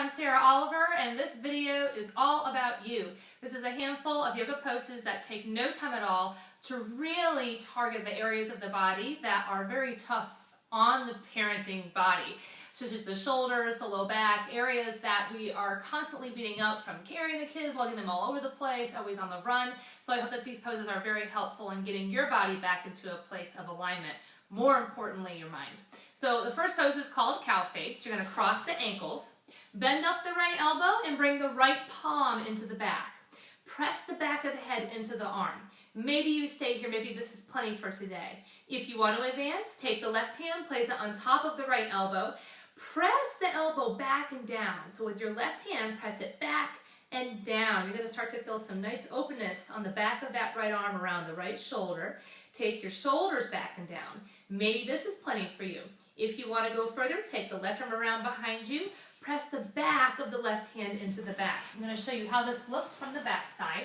I'm Sarah Oliver, and this video is all about you. This is a handful of yoga poses that take no time at all to really target the areas of the body that are very tough on the parenting body, such as the shoulders, the low back, areas that we are constantly beating up from carrying the kids, lugging them all over the place, always on the run. So I hope that these poses are very helpful in getting your body back into a place of alignment. More importantly, your mind. So the first pose is called cow face. You're going to cross the ankles, bend up the right elbow, and bring the right palm into the back. Press the back of the head into the arm. Maybe you stay here, maybe this is plenty for today. If you want to advance, take the left hand, place it on top of the right elbow. Press the elbow back and down. So with your left hand, press it back and down. You're going to start to feel some nice openness on the back of that right arm around the right shoulder. Take your shoulders back and down. Maybe this is plenty for you. If you want to go further, take the left arm around behind you. Press the back of the left hand into the back. So I'm going to show you how this looks from the back side.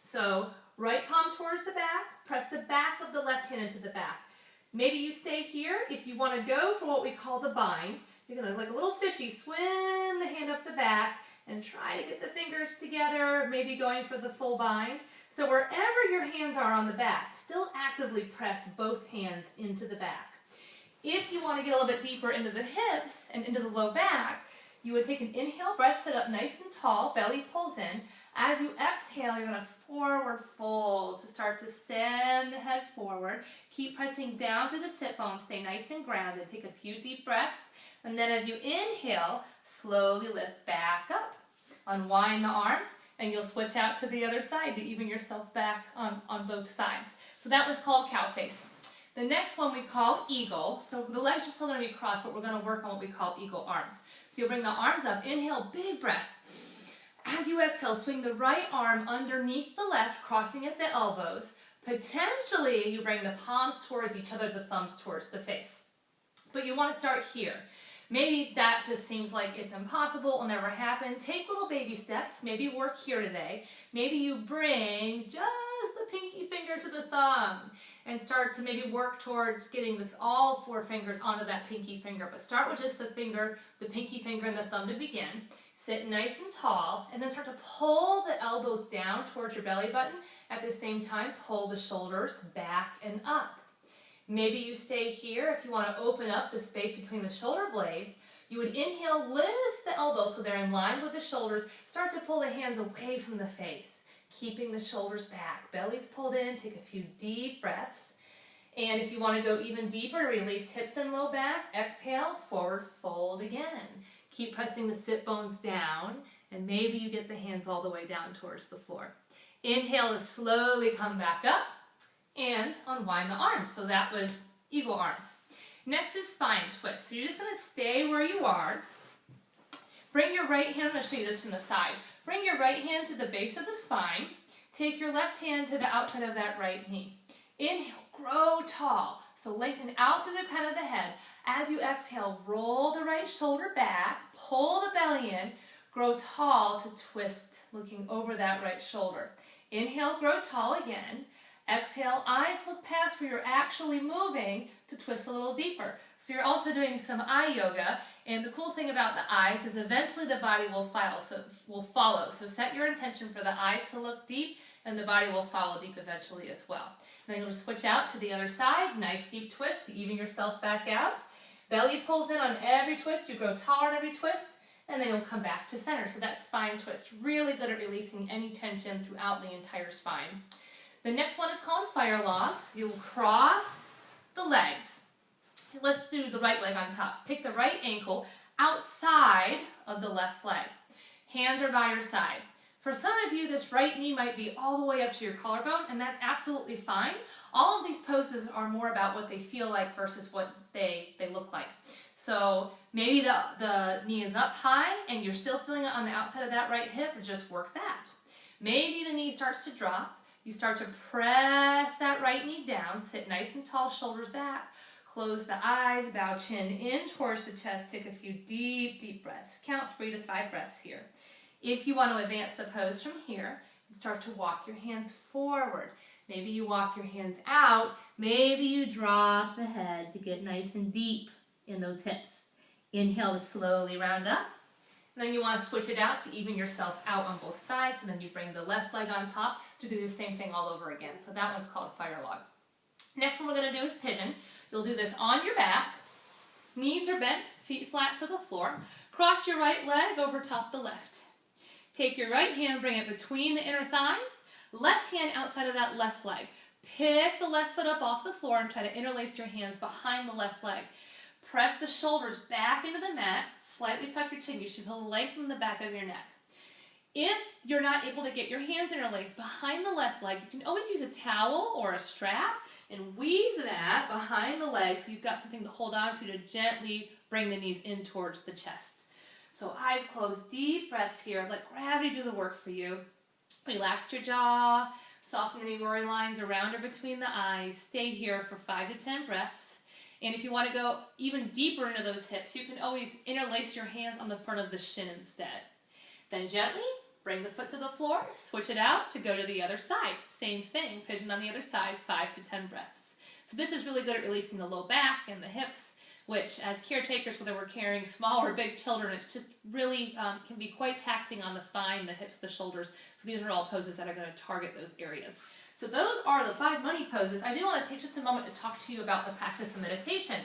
So right palm towards the back. Press the back of the left hand into the back. Maybe you stay here. If you want to go for what we call the bind, you're going to, like a little fishy, swim the hand up the back and try to get the fingers together, maybe going for the full bind. So wherever your hands are on the back, still actively press both hands into the back. If you want to get a little bit deeper into the hips and into the low back, you would take an inhale breath, sit up nice and tall, belly pulls in. As you exhale, you're going to forward fold to start to send the head forward. Keep pressing down through the sit bones, stay nice and grounded. Take a few deep breaths. And then as you inhale, slowly lift back up. Unwind the arms, and you'll switch out to the other side to even yourself back on both sides. So that one's called cow face. The next one we call eagle. So the legs are still going to be crossed, but we're going to work on what we call eagle arms. So you'll bring the arms up, inhale, big breath. As you exhale, swing the right arm underneath the left, crossing at the elbows. Potentially, you bring the palms towards each other, the thumbs towards the face. But you want to start here. Maybe that just seems like it's impossible, it'll never happen. Take little baby steps. Maybe work here today. Maybe you bring just the pinky finger to the thumb and start to maybe work towards getting with all four fingers onto that pinky finger. But start with just the finger, the pinky finger and the thumb to begin. Sit nice and tall, and then start to pull the elbows down towards your belly button. At the same time, pull the shoulders back and up. Maybe you stay here. If you want to open up the space between the shoulder blades, you would inhale, lift the elbows so they're in line with the shoulders. Start to pull the hands away from the face, keeping the shoulders back. Belly's pulled in. Take a few deep breaths. And if you want to go even deeper, release hips and low back. Exhale, forward fold again. Keep pressing the sit bones down, and maybe you get the hands all the way down towards the floor. Inhale to slowly come back up. And unwind the arms. So that was eagle arms. Next is spine twist. So you're just going to stay where you are. Bring your right hand, I'm going to show you this from the side. Bring your right hand to the base of the spine. Take your left hand to the outside of that right knee. Inhale, grow tall. So lengthen out through the crown of the head. As you exhale, roll the right shoulder back, pull the belly in, grow tall to twist, looking over that right shoulder. Inhale, grow tall again. Exhale, eyes look past where you're actually moving to twist a little deeper. So you're also doing some eye yoga, and the cool thing about the eyes is eventually the body will follow. So set your intention for the eyes to look deep, and the body will follow deep eventually as well. And then you'll just switch out to the other side, nice deep twist to even yourself back out. Belly pulls in on every twist, you grow taller on every twist, and then you'll come back to center. So that spine twist, really good at releasing any tension throughout the entire spine. The next one is called fire logs. You'll cross the legs. Let's do the right leg on top. So take the right ankle outside of the left leg. Hands are by your side. For some of you, this right knee might be all the way up to your collarbone, and that's absolutely fine. All of these poses are more about what they feel like versus what they look like. So maybe the knee is up high and you're still feeling it on the outside of that right hip, or just work that. Maybe the knee starts to drop. You start to press that right knee down, sit nice and tall, shoulders back, close the eyes, bow chin in towards the chest, take a few deep, deep breaths. Count 3 to 5 breaths here. If you want to advance the pose from here, you start to walk your hands forward. Maybe you walk your hands out, maybe you drop the head to get nice and deep in those hips. Inhale to slowly round up. And then you want to switch it out to even yourself out on both sides, and then you bring the left leg on top to do the same thing all over again. So that one's called fire log. Next one we're going to do is pigeon. You'll do this on your back. Knees are bent, feet flat to the floor. Cross your right leg over top the left. Take your right hand, bring it between the inner thighs. Left hand outside of that left leg. Pick the left foot up off the floor and try to interlace your hands behind the left leg. Press the shoulders back into the mat. Slightly tuck your chin. You should feel length in the back of your neck. If you're not able to get your hands interlaced behind the left leg, you can always use a towel or a strap and weave that behind the leg so you've got something to hold on to gently bring the knees in towards the chest. So eyes closed, deep breaths here. Let gravity do the work for you. Relax your jaw, soften any worry lines around or between the eyes. Stay here for 5 to 10 breaths. And if you want to go even deeper into those hips, you can always interlace your hands on the front of the shin instead. Then gently bring the foot to the floor, switch it out to go to the other side. Same thing, pigeon on the other side, 5 to 10 breaths. So this is really good at releasing the low back and the hips, which as caretakers, whether we're carrying small or big children, it's just really can be quite taxing on the spine, the hips, the shoulders. So these are all poses that are going to target those areas. So those are the 5 money poses. I do want to take just a moment to talk to you about the practice of meditation,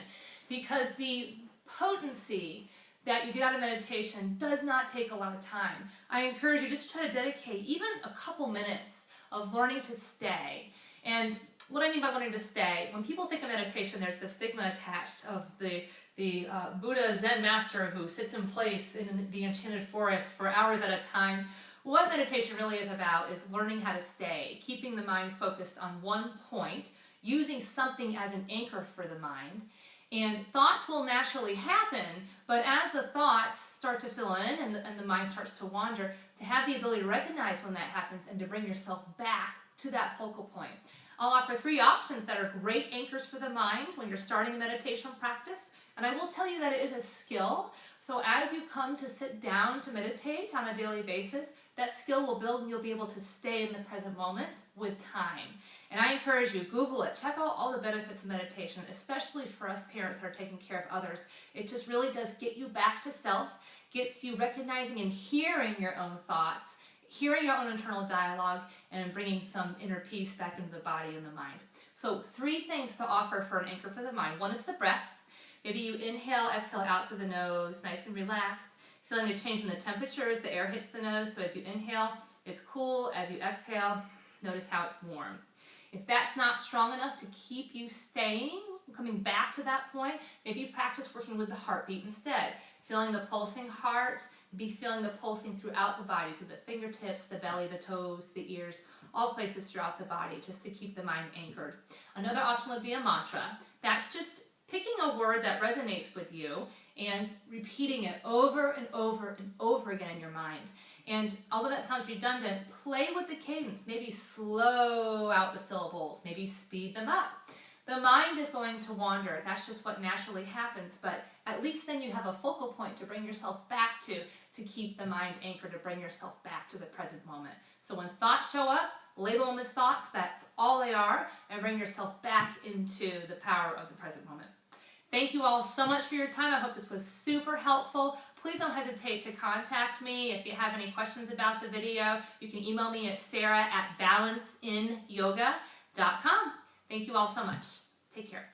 because the potency that you get out of meditation does not take a lot of time. I encourage you just to try to dedicate even a couple minutes of learning to stay. And what I mean by learning to stay, when people think of meditation, there's the stigma attached of the Buddha Zen master who sits in place in the enchanted forest for hours at a time. What meditation really is about is learning how to stay, keeping the mind focused on one point, using something as an anchor for the mind. And thoughts will naturally happen, but as the thoughts start to fill in and the mind starts to wander, to have the ability to recognize when that happens and to bring yourself back to that focal point. I'll offer 3 options that are great anchors for the mind when you're starting a meditation practice. And I will tell you that it is a skill. So as you come to sit down to meditate on a daily basis, that skill will build and you'll be able to stay in the present moment with time. And I encourage you, Google it. Check out all the benefits of meditation, especially for us parents that are taking care of others. It just really does get you back to self, gets you recognizing and hearing your own thoughts, hearing your own internal dialogue, and bringing some inner peace back into the body and the mind. So 3 things to offer for an anchor for the mind. 1 is the breath. Maybe you inhale, exhale out through the nose, nice and relaxed. Feeling a change in the temperature as the air hits the nose. So as you inhale, it's cool. As you exhale, notice how it's warm. If that's not strong enough to keep you staying, coming back to that point, maybe you practice working with the heartbeat instead. Feeling the pulsing heart, be feeling the pulsing throughout the body, through the fingertips, the belly, the toes, the ears, all places throughout the body, just to keep the mind anchored. Another option would be a mantra. That's just picking a word that resonates with you and repeating it over and over and over again in your mind. And although that sounds redundant, play with the cadence. Maybe slow out the syllables, maybe speed them up. The mind is going to wander. That's just what naturally happens, but at least then you have a focal point to bring yourself back to keep the mind anchored, to bring yourself back to the present moment. So when thoughts show up, label them as thoughts, that's all they are, and bring yourself back into the power of the present moment. Thank you all so much for your time. I hope this was super helpful. Please don't hesitate to contact me if you have any questions about the video. You can email me at sarah@balanceinyoga.com. Thank you all so much. Take care.